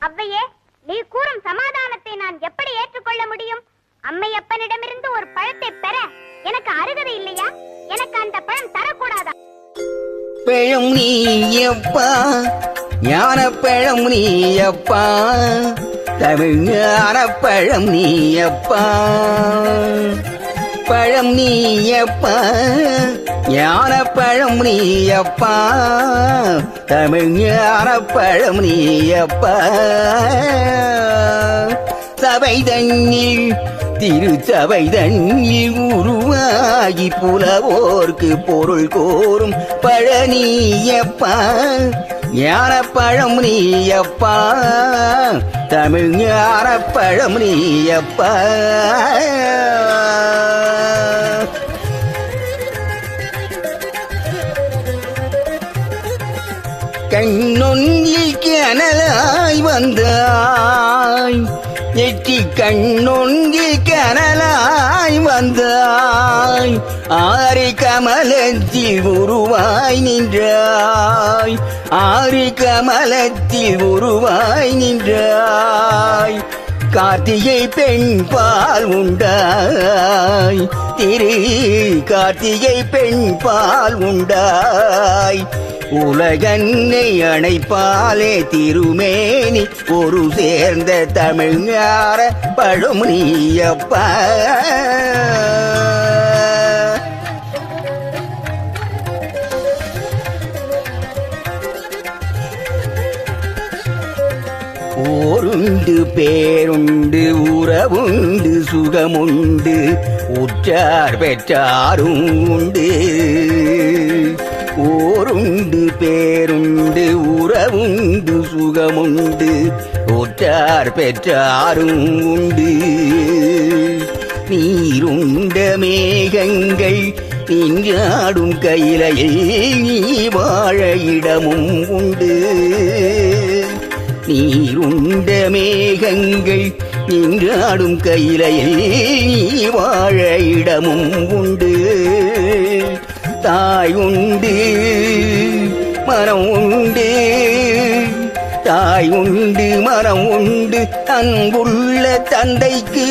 அவ்வையே, நீ கூறும் சமாதானத்தை நான் எப்படி ஏற்றுக்கொள்ள முடியும்? அம்மையப்பனிடமிருந்து ஒரு பழத்தை பெற எனக்கு அருகதை இல்லையா? எனக்கு அந்த பழம் தரக்கூடாதா? பழம் நீயப்பா, ஞான பழம் நீயப்பா, தமிழ் ஞான பழம் நீயப்பா. பழம் நீயப்பா, ஞான பழம் நீயப்பா, தமிழ் ஞான பழம் நீயப்பா. சபை தண்ணில் திருச்சபை தண்ணில் உருவாகி புலவோர்க்கு பொருள் கோரும் பழனியப்பா, ஞான பழம் நீயப்பா, தமிழ் ஞான பழம் நீயப்பா. கண்ணொன்றில் கனலாய் வந்தாய், நெற்றி கண்ணொன்றில் கனலாய் வந்தாய், ஆறு கமலத்தில் உருவாய் நின்றாய், ஆறு கமலத்தில் உருவாய் நின்றாய். கார்த்திகை பெண் பால் உண்டாய், திரு கார்த்திகை பெண் பால் உண்டாய். உலகன்னை அணைப்பாலே திருமேனி ஒரு சேர்ந்த தமிழ் ஞான பழம் நீயப்பா. ஓருண்டு பேருண்டு உறவுண்டு சுகமுண்டு உற்றார் பெற்றாரும் உண்டு. ஓருண்டு பேருண்டு உறவுண்டு சுகமுண்டு உற்றார் பெற்றாரும் உண்டு. நீருண்ட மேகங்கள் நின்றாடும் கையிலையில் நீ வாழ இடமும் உண்டு. நீருண்ட மேகங்கள் நின்றாடும் கையிலையில் நீ வாழ இடமும் உண்டு. தாய் உண்டு மரம் உண்டு, தாய் உண்டு மரம் உண்டு, அன்புள்ள தந்தைக்கு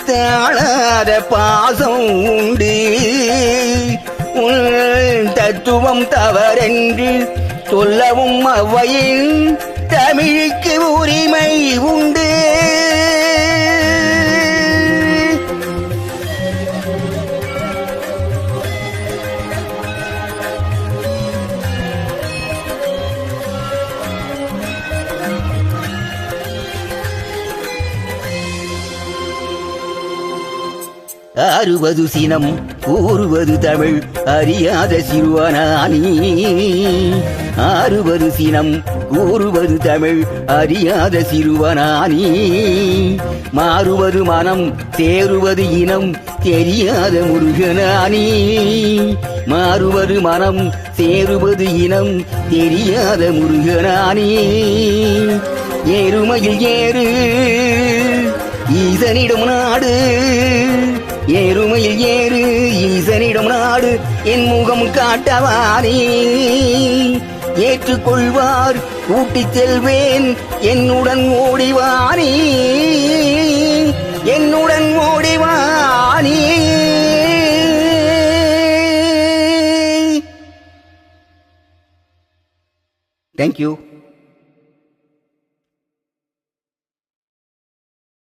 தாழாத பாசம் உண்டு. உன் தத்துவம் தவறென்று சொல்லவும் அவ்வையில் தமிழுக்கு உரிமை உண்டு. ஆறுவது சினம் கூறுவது தமிழ் அறியாத சிறுவனானி. ஆறுவது சினம் கூறுவது தமிழ் அறியாத சிறுவனானி. மாறுவது மனம் தேறுவது இனம் தெரியாத முருகனானி. மாறுவது மனம் சேருவது இனம் தெரியாத முருகனானி. ஏறுமையில் ஏறு ஈசனிடம் நாடு, ஏறுமையில் ஏறு ஈசனிடம் நாடு, என் முகம் காட்டவானே. ஏற்றுக்கொள்வார் கூட்டிச் செல்வேன் என்னுடன் ஓடிவானே, என்னுடன் ஓடிவானே. தேங்க்யூ.